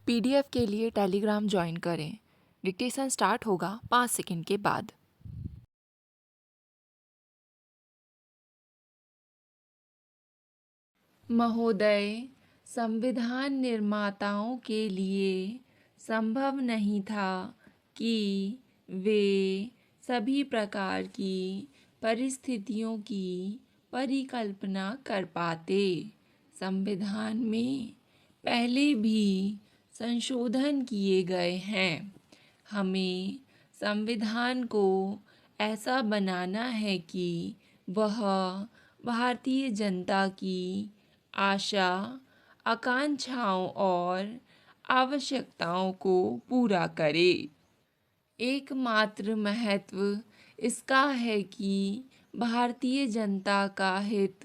PDF के लिए Telegram join करें। डिक्टेशन स्टार्ट होगा 5 सेकंड के बाद। महोदय, संविधान निर्माताओं के लिए संभव नहीं था कि वे सभी प्रकार की परिस्थितियों की परिकल्पना कर पाते। संविधान में पहले भी संशोधन किए गए हैं। हमें संविधान को ऐसा बनाना है कि वह भारतीय जनता की आशा, आकांक्षाओं और आवश्यकताओं को पूरा करे। एकमात्र महत्व इसका है कि भारतीय जनता का हित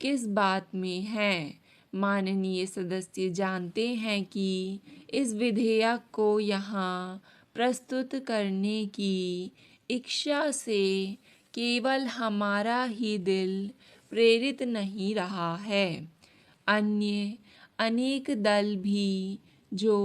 किस बात में है। माननीय सदस्य जानते हैं कि इस विधेयक को यहाँ प्रस्तुत करने की इच्छा से केवल हमारा ही दिल प्रेरित नहीं रहा है। अन्य अनेक दल भी जो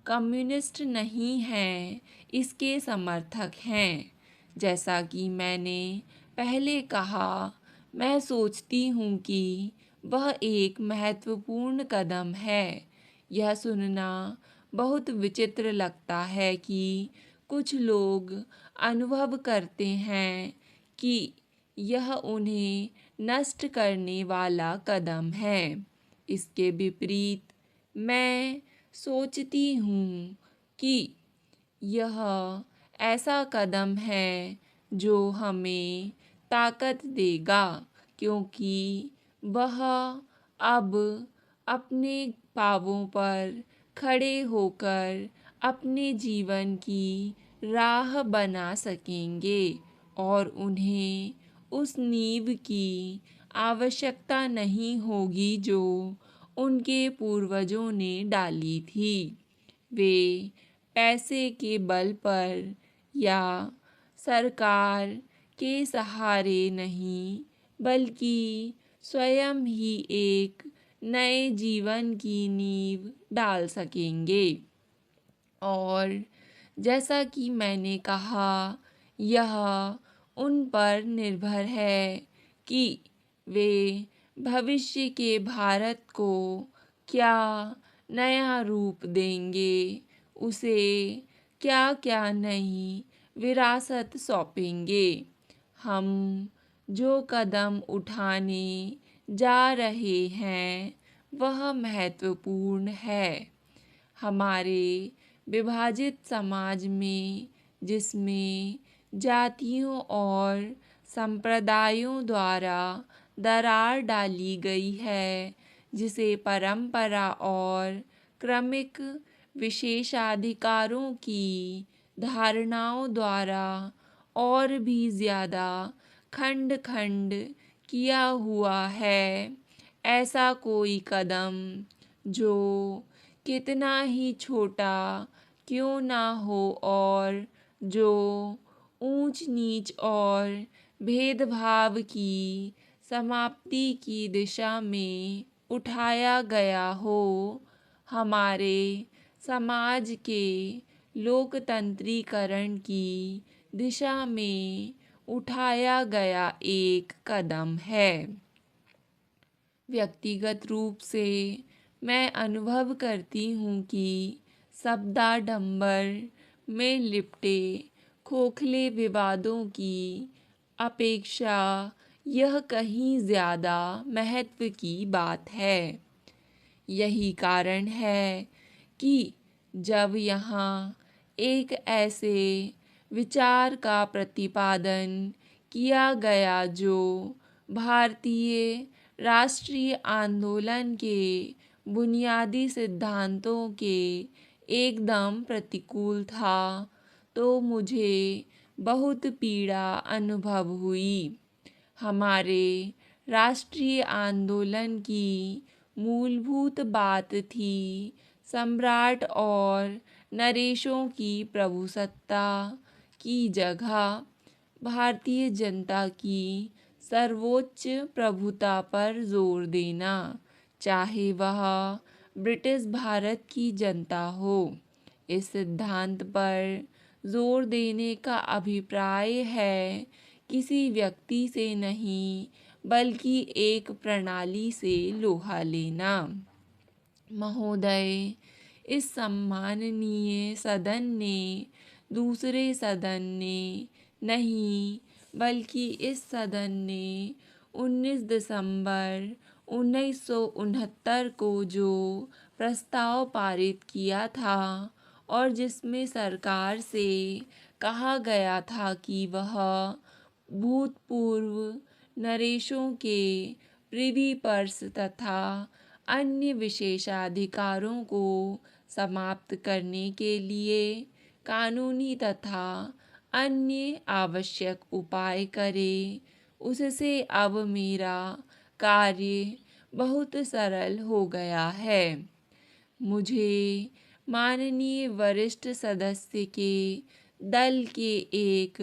कम्युनिस्ट नहीं हैं, इसके समर्थक हैं। जैसा कि मैंने पहले कहा, मैं सोचती हूँ कि वह एक महत्वपूर्ण कदम है। यह सुनना बहुत विचित्र लगता है कि कुछ लोग अनुभव करते हैं कि यह उन्हें नष्ट करने वाला कदम है। इसके विपरीत मैं सोचती हूँ कि यह ऐसा कदम है जो हमें ताकत देगा, क्योंकि वह अब अपने पाँवों पर खड़े होकर अपने जीवन की राह बना सकेंगे और उन्हें उस नींव की आवश्यकता नहीं होगी जो उनके पूर्वजों ने डाली थी। वे पैसे के बल पर या सरकार के सहारे नहीं, बल्कि स्वयं ही एक नए जीवन की नींव डाल सकेंगे। और जैसा कि मैंने कहा, यह उन पर निर्भर है कि वे भविष्य के भारत को क्या नया रूप देंगे, उसे क्या क्या नई विरासत सौंपेंगे। हम जो कदम उठाने जा रहे हैं वह महत्वपूर्ण है। हमारे विभाजित समाज में, जिसमें जातियों और संप्रदायों द्वारा दरार डाली गई है, जिसे परंपरा और क्रमिक विशेषाधिकारों की धारणाओं द्वारा और भी ज़्यादा खंड खंड किया हुआ है। ऐसा कोई कदम जो कितना ही छोटा क्यों ना हो और जो ऊंच नीच और भेदभाव की समाप्ति की दिशा में उठाया गया हो, हमारे समाज के लोकतंत्रीकरण की दिशा में उठाया गया एक कदम है। व्यक्तिगत रूप से मैं अनुभव करती हूँ कि शब्दाडंबर में लिपटे खोखले विवादों की अपेक्षा यह कहीं ज़्यादा महत्व की बात है। यही कारण है कि जब यहाँ एक ऐसे विचार का प्रतिपादन किया गया जो भारतीय राष्ट्रीय आंदोलन के बुनियादी सिद्धांतों के एकदम प्रतिकूल था, तो मुझे बहुत पीड़ा अनुभव हुई। हमारे राष्ट्रीय आंदोलन की मूलभूत बात थी सम्राट और नरेशों की प्रभुसत्ता की जगह भारतीय जनता की सर्वोच्च प्रभुता पर जोर देना, चाहे वह ब्रिटिश भारत की जनता हो। इस सिद्धांत पर जोर देने का अभिप्राय है किसी व्यक्ति से नहीं बल्कि एक प्रणाली से लोहा लेना। महोदय, इस सम्माननीय सदन ने दूसरे सदन ने नहीं बल्कि इस सदन ने 19 दिसंबर 1969 को जो प्रस्ताव पारित किया था और जिसमें सरकार से कहा गया था कि वह भूतपूर्व नरेशों के प्रिवी पर्स तथा अन्य विशेषाधिकारों को समाप्त करने के लिए कानूनी तथा अन्य आवश्यक उपाय करे, उससे अब मेरा कार्य बहुत सरल हो गया है। मुझे माननीय वरिष्ठ सदस्य के दल के एक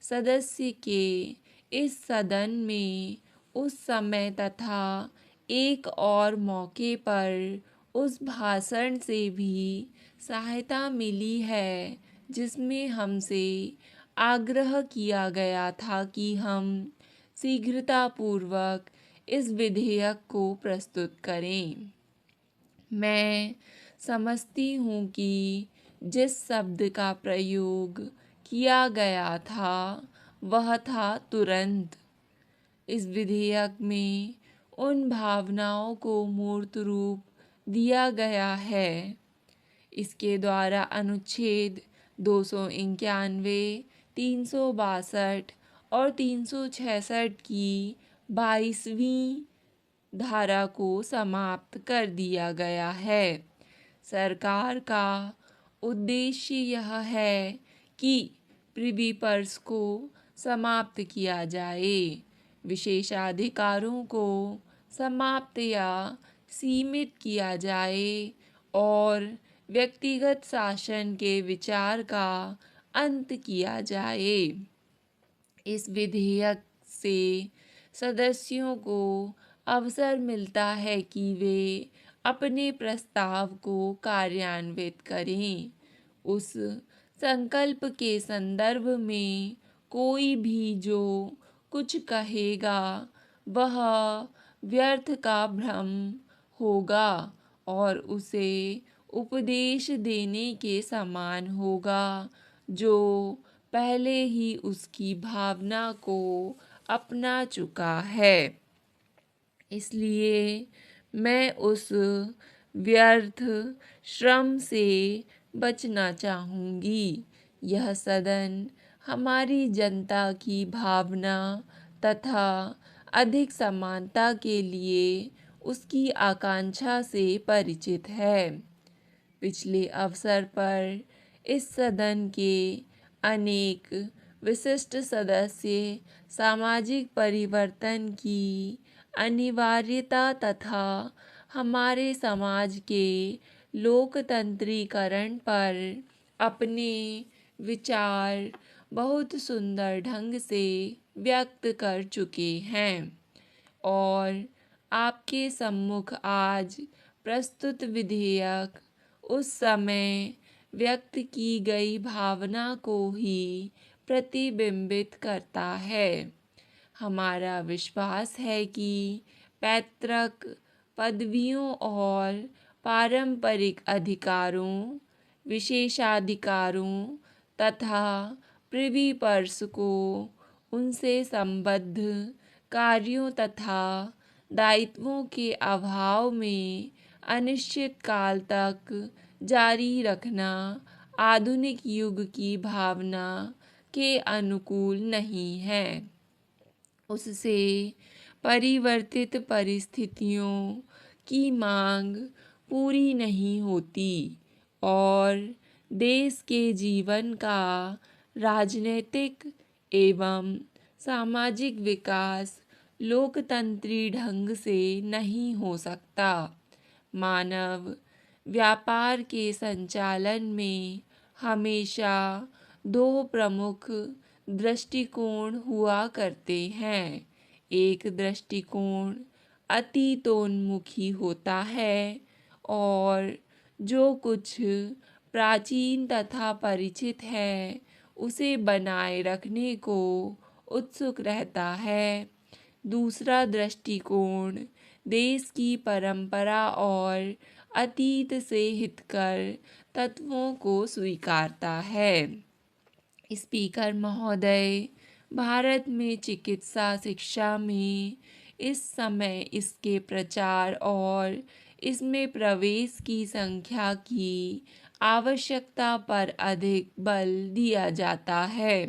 सदस्य के इस सदन में उस समय तथा एक और मौके पर उस भाषण से भी सहायता मिली है जिसमें हमसे आग्रह किया गया था कि हम शीघ्रतापूर्वक इस विधेयक को प्रस्तुत करें। मैं समझती हूँ कि जिस शब्द का प्रयोग किया गया था वह था तुरंत। इस विधेयक में उन भावनाओं को मूर्त रूप दिया गया है। इसके द्वारा अनुच्छेद 291, 362 और 366 की 22वीं धारा को समाप्त कर दिया गया है। सरकार का उद्देश्य यह है कि प्रिवी पर्स को समाप्त किया जाए, विशेषाधिकारों को समाप्त या सीमित किया जाए और व्यक्तिगत शासन के विचार का अंत किया जाए। इस विधेयक से सदस्यों को अवसर मिलता है कि वे अपने प्रस्ताव को कार्यान्वित करें। उस संकल्प के संदर्भ में कोई भी जो कुछ कहेगा वह व्यर्थ का भ्रम होगा और उसे उपदेश देने के समान होगा जो पहले ही उसकी भावना को अपना चुका है। इसलिए मैं उस व्यर्थ श्रम से बचना चाहूँगी। यह सदन हमारी जनता की भावना तथा अधिक समानता के लिए उसकी आकांक्षा से परिचित है। पिछले अवसर पर इस सदन के अनेक विशिष्ट सदस्य सामाजिक परिवर्तन की अनिवार्यता तथा हमारे समाज के लोकतंत्रीकरण पर अपने विचार बहुत सुंदर ढंग से व्यक्त कर चुके हैं और आपके सम्मुख आज प्रस्तुत विधेयक उस समय व्यक्त की गई भावना को ही प्रतिबिंबित करता है। हमारा विश्वास है कि पैतृक पदवियों और पारंपरिक अधिकारों, विशेषाधिकारों तथा प्रिवी पर्स को उनसे संबद्ध कार्यों तथा दायित्वों के अभाव में अनिश्चित काल तक जारी रखना आधुनिक युग की भावना के अनुकूल नहीं है। उससे परिवर्तित परिस्थितियों की मांग पूरी नहीं होती और देश के जीवन का राजनीतिक एवं सामाजिक विकास लोकतंत्री ढंग से नहीं हो सकता। मानव व्यापार के संचालन में हमेशा दो प्रमुख दृष्टिकोण हुआ करते हैं। एक दृष्टिकोण अतीतोन्मुखी होता है और जो कुछ प्राचीन तथा परिचित है उसे बनाए रखने को उत्सुक रहता है। दूसरा दृष्टिकोण देश की परंपरा और अतीत से हितकर तत्वों को स्वीकारता है। स्पीकर महोदय, भारत में चिकित्सा शिक्षा में इस समय इसके प्रचार और इसमें प्रवेश की संख्या की आवश्यकता पर अधिक बल दिया जाता है।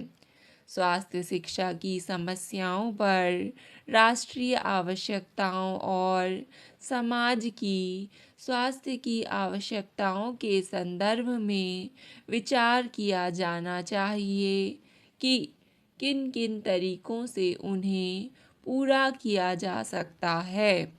स्वास्थ्य शिक्षा की समस्याओं पर राष्ट्रीय आवश्यकताओं और समाज की स्वास्थ्य की आवश्यकताओं के संदर्भ में विचार किया जाना चाहिए कि किन किन तरीकों से उन्हें पूरा किया जा सकता है।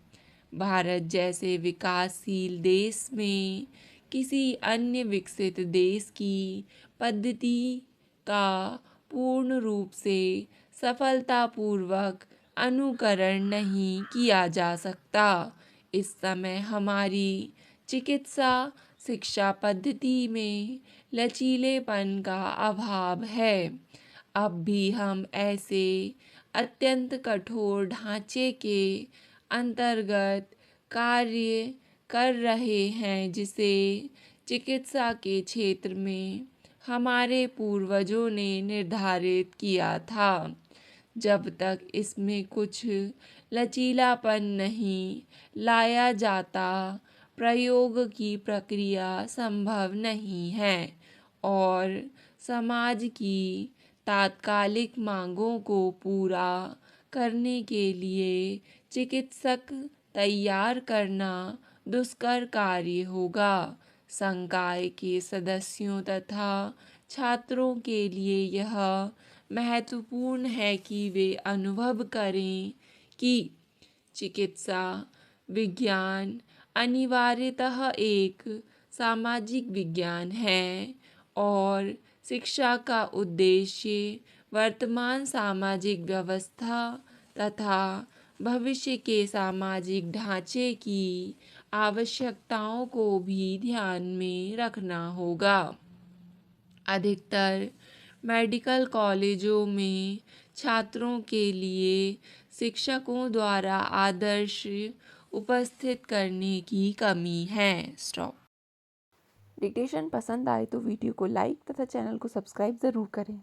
भारत जैसे विकासशील देश में किसी अन्य विकसित देश की पद्धति का पूर्ण रूप से सफलतापूर्वक अनुकरण नहीं किया जा सकता। इस समय हमारी चिकित्सा शिक्षा पद्धति में लचीलेपन का अभाव है। अब भी हम ऐसे अत्यंत कठोर ढांचे के अंतर्गत कार्य कर रहे हैं जिसे चिकित्सा के क्षेत्र में हमारे पूर्वजों ने निर्धारित किया था। जब तक इसमें कुछ लचीलापन नहीं लाया जाता, प्रयोग की प्रक्रिया संभव नहीं है और समाज की तात्कालिक मांगों को पूरा करने के लिए चिकित्सक तैयार करना दुष्कर कार्य होगा। संकाय के सदस्यों तथा छात्रों के लिए यह महत्वपूर्ण है कि वे अनुभव करें कि चिकित्सा विज्ञान अनिवार्यतः एक सामाजिक विज्ञान है और शिक्षा का उद्देश्य वर्तमान सामाजिक व्यवस्था तथा भविष्य के सामाजिक ढांचे की आवश्यकताओं को भी ध्यान में रखना होगा। अधिकतर मेडिकल कॉलेजों में छात्रों के लिए शिक्षकों द्वारा आदर्श उपस्थित करने की कमी है। स्टॉप। डिक्टेशन पसंद आए तो वीडियो को लाइक तथा चैनल को सब्सक्राइब ज़रूर करें।